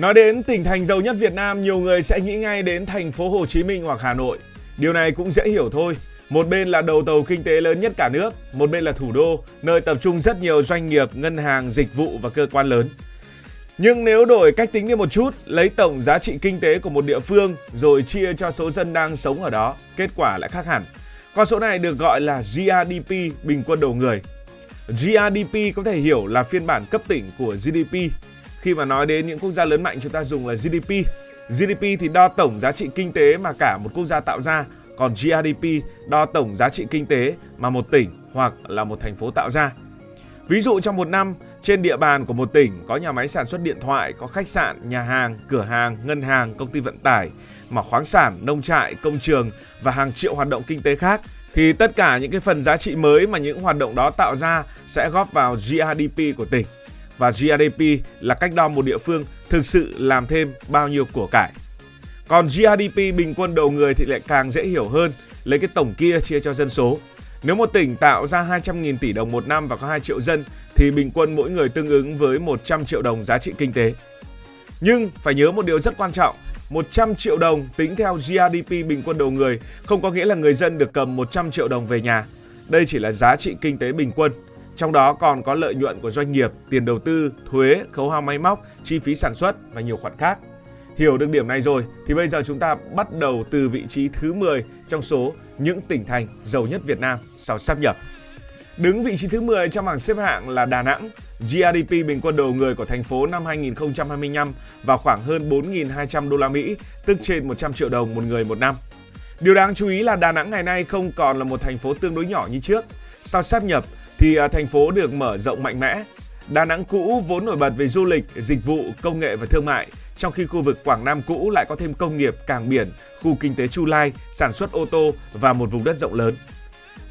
Nói đến tỉnh thành giàu nhất Việt Nam, nhiều người sẽ nghĩ ngay đến thành phố Hồ Chí Minh hoặc Hà Nội. Điều này cũng dễ hiểu thôi. Một bên là đầu tàu kinh tế lớn nhất cả nước, một bên là thủ đô, nơi tập trung rất nhiều doanh nghiệp, ngân hàng, dịch vụ và cơ quan lớn. Nhưng nếu đổi cách tính đi một chút, lấy tổng giá trị kinh tế của một địa phương rồi chia cho số dân đang sống ở đó, kết quả lại khác hẳn. Con số này được gọi là GRDP, bình quân đầu người. GRDP có thể hiểu là phiên bản cấp tỉnh của GDP. Khi mà nói đến những quốc gia lớn mạnh, chúng ta dùng là GDP. GDP thì đo tổng giá trị kinh tế mà cả một quốc gia tạo ra, còn GRDP đo tổng giá trị kinh tế mà một tỉnh hoặc là một thành phố tạo ra. Ví dụ trong một năm, trên địa bàn của một tỉnh có nhà máy sản xuất điện thoại, có khách sạn, nhà hàng, cửa hàng, ngân hàng, công ty vận tải, mỏ khoáng sản, nông trại, công trường và hàng triệu hoạt động kinh tế khác, thì tất cả những cái phần giá trị mới mà những hoạt động đó tạo ra sẽ góp vào GRDP của tỉnh. Và GRDP là cách đo một địa phương thực sự làm thêm bao nhiêu của cải. Còn GRDP bình quân đầu người thì lại càng dễ hiểu hơn, lấy cái tổng kia chia cho dân số. Nếu một tỉnh tạo ra 200.000 tỷ đồng một năm và có 2 triệu dân thì bình quân mỗi người tương ứng với 100 triệu đồng giá trị kinh tế. Nhưng phải nhớ một điều rất quan trọng, 100 triệu đồng tính theo GRDP bình quân đầu người không có nghĩa là người dân được cầm 100 triệu đồng về nhà. Đây chỉ là giá trị kinh tế bình quân. Trong đó còn có lợi nhuận của doanh nghiệp, tiền đầu tư, thuế, khấu hao máy móc, chi phí sản xuất và nhiều khoản khác. Hiểu được điểm này rồi thì bây giờ chúng ta bắt đầu từ vị trí thứ 10 trong số những tỉnh thành giàu nhất Việt Nam sau sáp nhập. Đứng vị trí thứ 10 trong bảng xếp hạng là Đà Nẵng. GRDP bình quân đầu người của thành phố năm 2025 vào khoảng hơn 4.200 đô la Mỹ, tức trên 100 triệu đồng một người một năm. Điều đáng chú ý là Đà Nẵng ngày nay không còn là một thành phố tương đối nhỏ như trước. Sau sáp nhập thì thành phố được mở rộng mạnh mẽ. Đà Nẵng cũ vốn nổi bật về du lịch, dịch vụ, công nghệ và thương mại, trong khi khu vực Quảng Nam cũ lại có thêm công nghiệp, cảng biển, khu kinh tế Chu Lai, sản xuất ô tô và một vùng đất rộng lớn.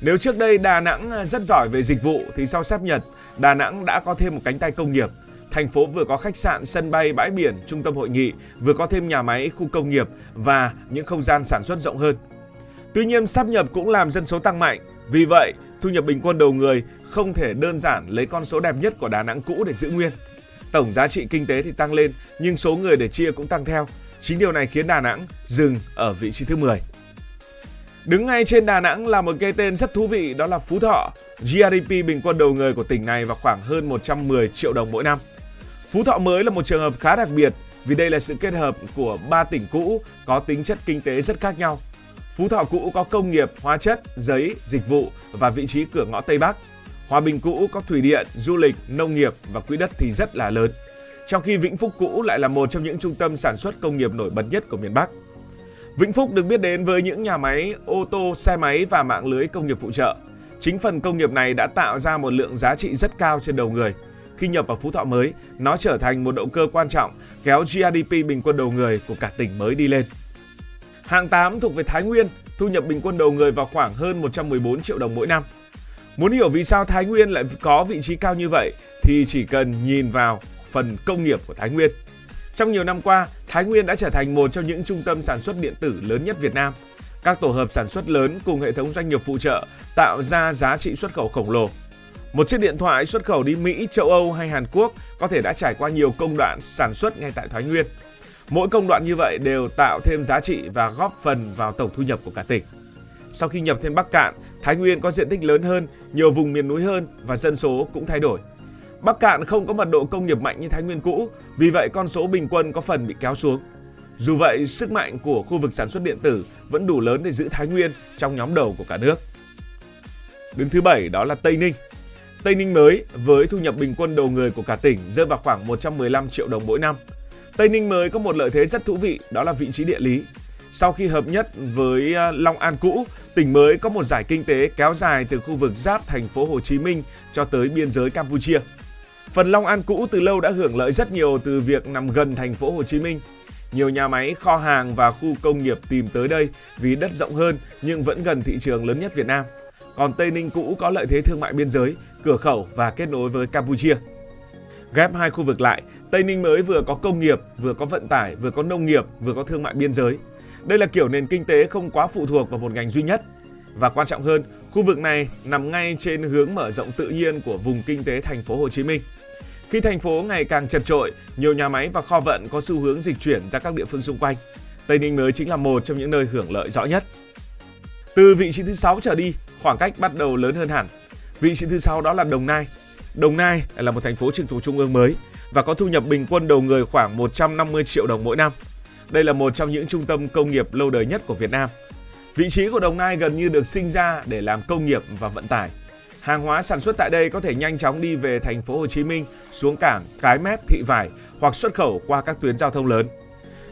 Nếu trước đây Đà Nẵng rất giỏi về dịch vụ thì sau sáp nhập, Đà Nẵng đã có thêm một cánh tay công nghiệp. Thành phố vừa có khách sạn, sân bay, bãi biển, trung tâm hội nghị, vừa có thêm nhà máy, khu công nghiệp và những không gian sản xuất rộng hơn. Tuy nhiên, sáp nhập cũng làm dân số tăng mạnh. Vì vậy, thu nhập bình quân đầu người không thể đơn giản lấy con số đẹp nhất của Đà Nẵng cũ để giữ nguyên. Tổng giá trị kinh tế thì tăng lên, nhưng số người để chia cũng tăng theo. Chính điều này khiến Đà Nẵng dừng ở vị trí thứ 10. Đứng ngay trên Đà Nẵng là một cái tên rất thú vị, đó là Phú Thọ. GRDP bình quân đầu người của tỉnh này vào khoảng hơn 110 triệu đồng mỗi năm. Phú Thọ mới là một trường hợp khá đặc biệt vì đây là sự kết hợp của 3 tỉnh cũ có tính chất kinh tế rất khác nhau. Phú Thọ cũ có công nghiệp, hóa chất, giấy, dịch vụ và vị trí cửa ngõ Tây Bắc. Hòa Bình cũ có thủy điện, du lịch, nông nghiệp và quỹ đất thì rất là lớn. Trong khi Vĩnh Phúc cũ lại là một trong những trung tâm sản xuất công nghiệp nổi bật nhất của miền Bắc. Vĩnh Phúc được biết đến với những nhà máy ô tô, xe máy và mạng lưới công nghiệp phụ trợ. Chính phần công nghiệp này đã tạo ra một lượng giá trị rất cao trên đầu người. Khi nhập vào Phú Thọ mới, nó trở thành một động cơ quan trọng kéo GRDP bình quân đầu người của cả tỉnh mới đi lên. Hạng 8 thuộc về Thái Nguyên, thu nhập bình quân đầu người vào khoảng hơn 114 triệu đồng mỗi năm. Muốn hiểu vì sao Thái Nguyên lại có vị trí cao như vậy thì chỉ cần nhìn vào phần công nghiệp của Thái Nguyên. Trong nhiều năm qua, Thái Nguyên đã trở thành một trong những trung tâm sản xuất điện tử lớn nhất Việt Nam. Các tổ hợp sản xuất lớn cùng hệ thống doanh nghiệp phụ trợ tạo ra giá trị xuất khẩu khổng lồ. Một chiếc điện thoại xuất khẩu đi Mỹ, châu Âu hay Hàn Quốc có thể đã trải qua nhiều công đoạn sản xuất ngay tại Thái Nguyên. Mỗi công đoạn như vậy đều tạo thêm giá trị và góp phần vào tổng thu nhập của cả tỉnh. Sau khi nhập thêm Bắc Kạn, Thái Nguyên có diện tích lớn hơn, nhiều vùng miền núi hơn và dân số cũng thay đổi. Bắc Kạn không có mật độ công nghiệp mạnh như Thái Nguyên cũ, vì vậy con số bình quân có phần bị kéo xuống. Dù vậy, sức mạnh của khu vực sản xuất điện tử vẫn đủ lớn để giữ Thái Nguyên trong nhóm đầu của cả nước. Đứng thứ 7 đó là Tây Ninh. Tây Ninh mới với thu nhập bình quân đầu người của cả tỉnh rơi vào khoảng 115 triệu đồng mỗi năm. Tây Ninh mới có một lợi thế rất thú vị, đó là vị trí địa lý. Sau khi hợp nhất với Long An cũ, tỉnh mới có một dải kinh tế kéo dài từ khu vực giáp thành phố Hồ Chí Minh cho tới biên giới Campuchia. Phần Long An cũ từ lâu đã hưởng lợi rất nhiều từ việc nằm gần thành phố Hồ Chí Minh. Nhiều nhà máy, kho hàng và khu công nghiệp tìm tới đây vì đất rộng hơn nhưng vẫn gần thị trường lớn nhất Việt Nam. Còn Tây Ninh cũ có lợi thế thương mại biên giới, cửa khẩu và kết nối với Campuchia. Ghép hai khu vực lại, Tây Ninh mới vừa có công nghiệp, vừa có vận tải, vừa có nông nghiệp, vừa có thương mại biên giới. Đây là kiểu nền kinh tế không quá phụ thuộc vào một ngành duy nhất. Và quan trọng hơn, khu vực này nằm ngay trên hướng mở rộng tự nhiên của vùng kinh tế thành phố Hồ Chí Minh. Khi thành phố ngày càng chật chội, nhiều nhà máy và kho vận có xu hướng dịch chuyển ra các địa phương xung quanh. Tây Ninh mới chính là một trong những nơi hưởng lợi rõ nhất. Từ vị trí thứ 6 trở đi, khoảng cách bắt đầu lớn hơn hẳn. Vị trí thứ 6 đó là Đồng Nai. Đồng Nai là một thành phố trực thuộc trung ương mới và có thu nhập bình quân đầu người khoảng 150 triệu đồng mỗi năm. Đây là một trong những trung tâm công nghiệp lâu đời nhất của Việt Nam. Vị trí của Đồng Nai gần như được sinh ra để làm công nghiệp và vận tải. Hàng hóa sản xuất tại đây có thể nhanh chóng đi về thành phố Hồ Chí Minh, xuống cảng Cái Mép, Thị Vải hoặc xuất khẩu qua các tuyến giao thông lớn.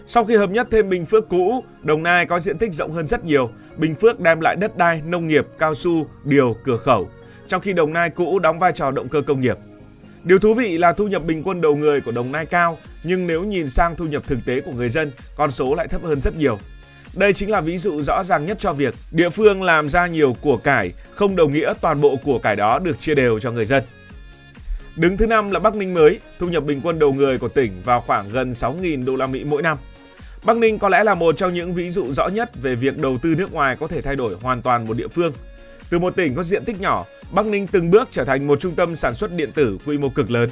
Sau khi hợp nhất thêm Bình Phước cũ, Đồng Nai có diện tích rộng hơn rất nhiều. Bình Phước đem lại đất đai, nông nghiệp, cao su, điều, cửa khẩu, trong khi Đồng Nai cũ đóng vai trò động cơ công nghiệp. Điều thú vị là thu nhập bình quân đầu người của Đồng Nai cao, nhưng nếu nhìn sang thu nhập thực tế của người dân, con số lại thấp hơn rất nhiều. Đây chính là ví dụ rõ ràng nhất cho việc địa phương làm ra nhiều của cải không đồng nghĩa toàn bộ của cải đó được chia đều cho người dân. Đứng thứ 5 là Bắc Ninh mới, thu nhập bình quân đầu người của tỉnh vào khoảng gần 6.000 đô la Mỹ mỗi năm. Bắc Ninh có lẽ là một trong những ví dụ rõ nhất về việc đầu tư nước ngoài có thể thay đổi hoàn toàn một địa phương. Từ một tỉnh có diện tích nhỏ, Bắc Ninh từng bước trở thành một trung tâm sản xuất điện tử quy mô cực lớn.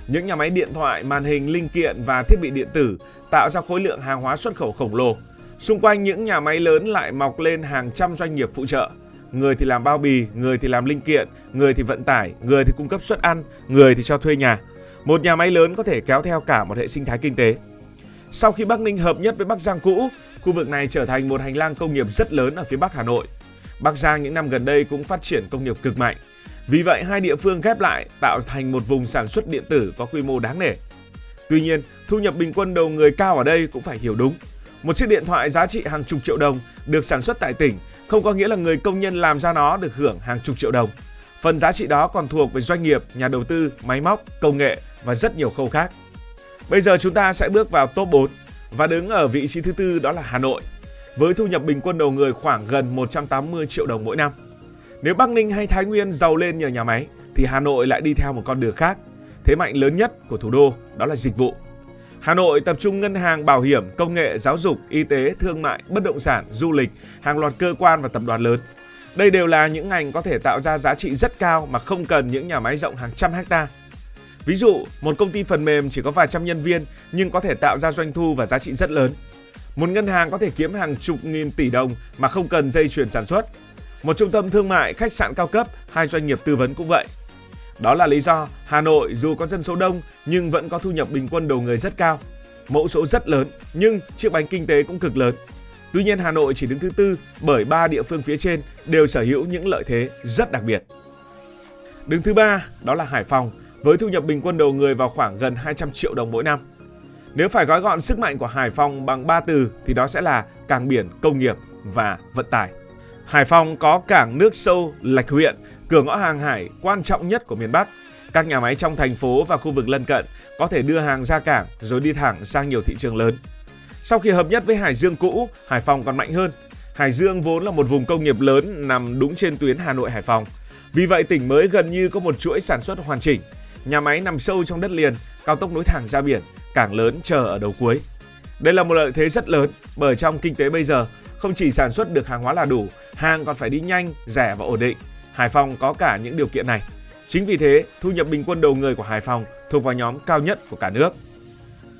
Những nhà máy điện thoại, màn hình, linh kiện và thiết bị điện tử tạo ra khối lượng hàng hóa xuất khẩu khổng lồ. Xung quanh những nhà máy lớn lại mọc lên hàng trăm doanh nghiệp phụ trợ. Người thì làm bao bì, người thì làm linh kiện, người thì vận tải, người thì cung cấp suất ăn, người thì cho thuê nhà. Một nhà máy lớn có thể kéo theo cả một hệ sinh thái kinh tế. Sau khi Bắc Ninh hợp nhất với Bắc Giang cũ, khu vực này trở thành một hành lang công nghiệp rất lớn ở phía Bắc Hà Nội. Bắc Giang những năm gần đây cũng phát triển công nghiệp cực mạnh. Vì vậy, hai địa phương ghép lại tạo thành một vùng sản xuất điện tử có quy mô đáng nể. Tuy nhiên, thu nhập bình quân đầu người cao ở đây cũng phải hiểu đúng. Một chiếc điện thoại giá trị hàng chục triệu đồng được sản xuất tại tỉnh không có nghĩa là người công nhân làm ra nó được hưởng hàng chục triệu đồng. Phần giá trị đó còn thuộc về doanh nghiệp, nhà đầu tư, máy móc, công nghệ và rất nhiều khâu khác. Bây giờ chúng ta sẽ bước vào top 4 và đứng ở vị trí thứ 4 đó là Hà Nội, với thu nhập bình quân đầu người khoảng gần 180 triệu đồng mỗi năm. Nếu Bắc Ninh hay Thái Nguyên giàu lên nhờ nhà máy, thì Hà Nội lại đi theo một con đường khác. Thế mạnh lớn nhất của thủ đô đó là dịch vụ. Hà Nội tập trung ngân hàng, bảo hiểm, công nghệ, giáo dục, y tế, thương mại, bất động sản, du lịch, hàng loạt cơ quan và tập đoàn lớn. Đây đều là những ngành có thể tạo ra giá trị rất cao mà không cần những nhà máy rộng hàng trăm hecta. Ví dụ, một công ty phần mềm chỉ có vài trăm nhân viên nhưng có thể tạo ra doanh thu và giá trị rất lớn. Một ngân hàng có thể kiếm hàng chục nghìn tỷ đồng mà không cần dây chuyền sản xuất. Một trung tâm thương mại, khách sạn cao cấp, hai doanh nghiệp tư vấn cũng vậy. Đó là lý do Hà Nội dù có dân số đông nhưng vẫn có thu nhập bình quân đầu người rất cao. Mẫu số rất lớn nhưng chiếc bánh kinh tế cũng cực lớn. Tuy nhiên Hà Nội chỉ đứng thứ 4 bởi 3 địa phương phía trên đều sở hữu những lợi thế rất đặc biệt. Đứng thứ 3 đó là Hải Phòng với thu nhập bình quân đầu người vào khoảng gần 200 triệu đồng mỗi năm. Nếu phải gói gọn sức mạnh của Hải Phòng bằng 3 từ thì đó sẽ là cảng biển, công nghiệp và vận tải. Hải Phòng có cảng nước sâu Lạch Huyện, cửa ngõ hàng hải quan trọng nhất của miền Bắc. Các nhà máy trong thành phố và khu vực lân cận có thể đưa hàng ra cảng rồi đi thẳng sang nhiều thị trường lớn. Sau khi hợp nhất với Hải Dương cũ, Hải Phòng còn mạnh hơn. Hải Dương vốn là một vùng công nghiệp lớn nằm đúng trên tuyến Hà Nội - Hải Phòng. Vì vậy tỉnh mới gần như có một chuỗi sản xuất hoàn chỉnh. Nhà máy nằm sâu trong đất liền, cao tốc nối thẳng ra biển, cảng lớn chờ ở đầu cuối. Đây là một lợi thế rất lớn bởi trong kinh tế bây giờ không chỉ sản xuất được hàng hóa là đủ, hàng còn phải đi nhanh, rẻ và ổn định. Hải Phòng có cả những điều kiện này. Chính vì thế, thu nhập bình quân đầu người của Hải Phòng thuộc vào nhóm cao nhất của cả nước.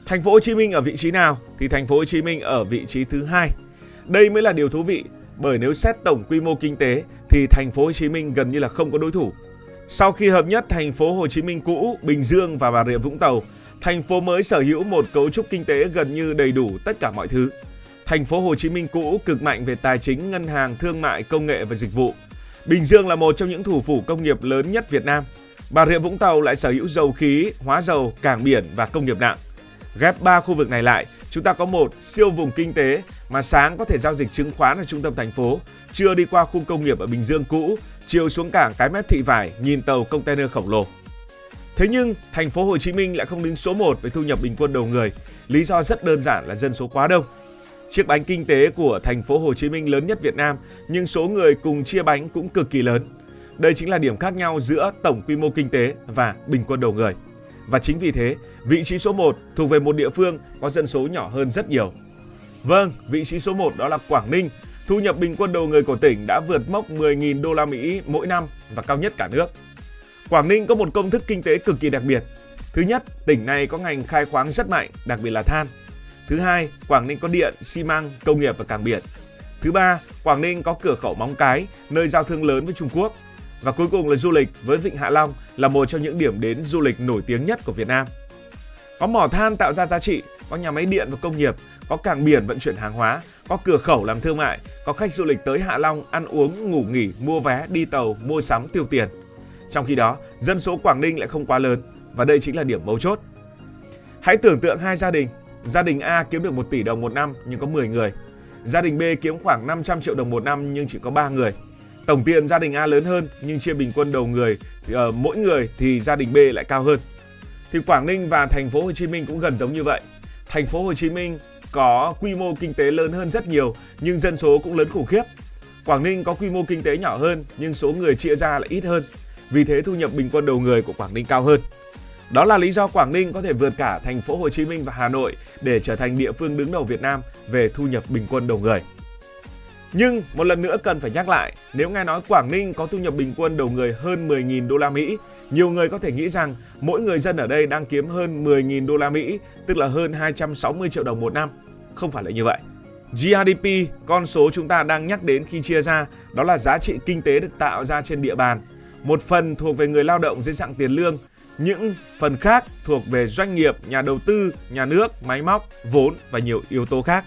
Thành phố Hồ Chí Minh ở vị trí nào thì Thành phố Hồ Chí Minh ở vị trí thứ 2. Đây mới là điều thú vị, bởi nếu xét tổng quy mô kinh tế thì Thành phố Hồ Chí Minh gần như là không có đối thủ. Sau khi hợp nhất Thành phố Hồ Chí Minh cũ, Bình Dương và Bà Rịa Vũng Tàu, thành phố mới sở hữu một cấu trúc kinh tế gần như đầy đủ tất cả mọi thứ. Thành phố Hồ Chí Minh cũ cực mạnh về tài chính, ngân hàng, thương mại, công nghệ và dịch vụ. Bình Dương là một trong những thủ phủ công nghiệp lớn nhất Việt Nam. Bà Rịa Vũng Tàu lại sở hữu dầu khí, hóa dầu, cảng biển và công nghiệp nặng. Ghép 3 khu vực này lại, chúng ta có một siêu vùng kinh tế mà sáng có thể giao dịch chứng khoán ở trung tâm thành phố, trưa đi qua khu công nghiệp ở Bình Dương cũ, chiều xuống cảng Cái Mép Thị Vải nhìn tàu container khổng lồ. Thế nhưng, Thành phố Hồ Chí Minh lại không đứng số 1 với thu nhập bình quân đầu người. Lý do rất đơn giản là dân số quá đông. Chiếc bánh kinh tế của Thành phố Hồ Chí Minh lớn nhất Việt Nam, nhưng số người cùng chia bánh cũng cực kỳ lớn. Đây chính là điểm khác nhau giữa tổng quy mô kinh tế và bình quân đầu người. Và chính vì thế, vị trí số 1 thuộc về một địa phương có dân số nhỏ hơn rất nhiều. Vâng, vị trí số 1 đó là Quảng Ninh. Thu nhập bình quân đầu người của tỉnh đã vượt mốc 10.000 đô la Mỹ mỗi năm và cao nhất cả nước. Quảng Ninh có một công thức kinh tế cực kỳ đặc biệt. Thứ nhất, tỉnh này có ngành khai khoáng rất mạnh, đặc biệt là than. Thứ hai, Quảng Ninh có điện, xi măng, công nghiệp và cảng biển. Thứ ba, Quảng Ninh có cửa khẩu Móng Cái, nơi giao thương lớn với Trung Quốc. Và cuối cùng là du lịch, với Vịnh Hạ Long là một trong những điểm đến du lịch nổi tiếng nhất của Việt Nam. Có mỏ than tạo ra giá trị, có nhà máy điện và công nghiệp, có cảng biển vận chuyển hàng hóa, có cửa khẩu làm thương mại, có khách du lịch tới Hạ Long ăn uống, ngủ nghỉ, mua vé, đi tàu, mua sắm, tiêu tiền. Trong khi đó, dân số Quảng Ninh lại không quá lớn và đây chính là điểm mấu chốt. Hãy tưởng tượng hai gia đình. Gia đình A kiếm được 1 tỷ đồng một năm nhưng có 10 người. Gia đình B kiếm khoảng 500 triệu đồng một năm nhưng chỉ có 3 người. Tổng tiền gia đình A lớn hơn nhưng chia bình quân đầu người thì mỗi người thì gia đình B lại cao hơn. Thì Quảng Ninh và thành phố Hồ Chí Minh cũng gần giống như vậy. Thành phố Hồ Chí Minh có quy mô kinh tế lớn hơn rất nhiều nhưng dân số cũng lớn khủng khiếp. Quảng Ninh có quy mô kinh tế nhỏ hơn nhưng số người chia ra lại ít hơn. Vì thế thu nhập bình quân đầu người của Quảng Ninh cao hơn. Đó là lý do Quảng Ninh có thể vượt cả thành phố Hồ Chí Minh và Hà Nội để trở thành địa phương đứng đầu Việt Nam về thu nhập bình quân đầu người. Nhưng một lần nữa cần phải nhắc lại, nếu nghe nói Quảng Ninh có thu nhập bình quân đầu người hơn 10.000 đô la Mỹ, nhiều người có thể nghĩ rằng mỗi người dân ở đây đang kiếm hơn 10.000 đô la Mỹ, tức là hơn 260 triệu đồng một năm. Không phải là như vậy. GDP, con số chúng ta đang nhắc đến khi chia ra, đó là giá trị kinh tế được tạo ra trên địa bàn. Một phần thuộc về người lao động dưới dạng tiền lương, những phần khác thuộc về doanh nghiệp, nhà đầu tư, nhà nước, máy móc, vốn và nhiều yếu tố khác.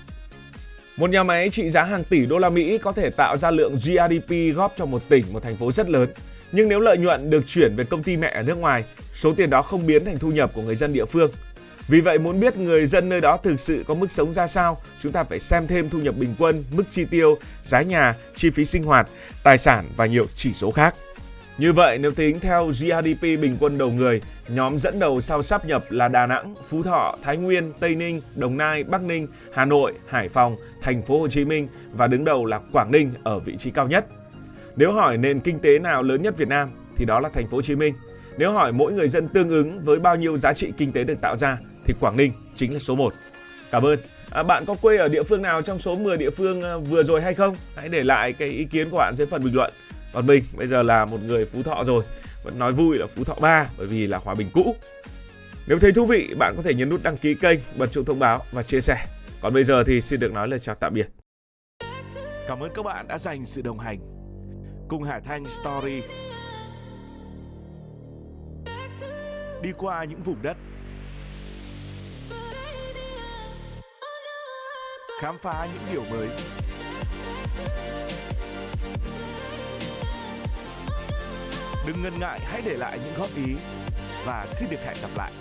Một nhà máy trị giá hàng tỷ đô la Mỹ có thể tạo ra lượng GDP góp cho một tỉnh, một thành phố rất lớn. Nhưng nếu lợi nhuận được chuyển về công ty mẹ ở nước ngoài, số tiền đó không biến thành thu nhập của người dân địa phương. Vì vậy muốn biết người dân nơi đó thực sự có mức sống ra sao, chúng ta phải xem thêm thu nhập bình quân, mức chi tiêu, giá nhà, chi phí sinh hoạt, tài sản và nhiều chỉ số khác. Như vậy nếu tính theo GDP bình quân đầu người, nhóm dẫn đầu sau sáp nhập là Đà Nẵng, Phú Thọ, Thái Nguyên, Tây Ninh, Đồng Nai, Bắc Ninh, Hà Nội, Hải Phòng, Thành phố Hồ Chí Minh và đứng đầu là Quảng Ninh ở vị trí cao nhất. Nếu hỏi nền kinh tế nào lớn nhất Việt Nam thì đó là Thành phố Hồ Chí Minh. Nếu hỏi mỗi người dân tương ứng với bao nhiêu giá trị kinh tế được tạo ra thì Quảng Ninh chính là số 1. Cảm ơn. Bạn có quê ở địa phương nào trong số 10 địa phương vừa rồi hay không? Hãy để lại cái ý kiến của bạn dưới phần bình luận. Còn mình bây giờ là một người Phú Thọ rồi, vẫn nói vui là Phú Thọ 3 bởi vì là Hòa Bình cũ. Nếu thấy thú vị, bạn có thể nhấn nút đăng ký kênh, bật chuông thông báo và chia sẻ. Còn bây giờ thì xin được nói lời chào tạm biệt. Cảm ơn các bạn đã dành sự đồng hành cùng Hải Thanh Story. Đi qua những vùng đất, khám phá những điều mới. Đừng ngần ngại, hãy để lại những góp ý và xin được hẹn gặp lại.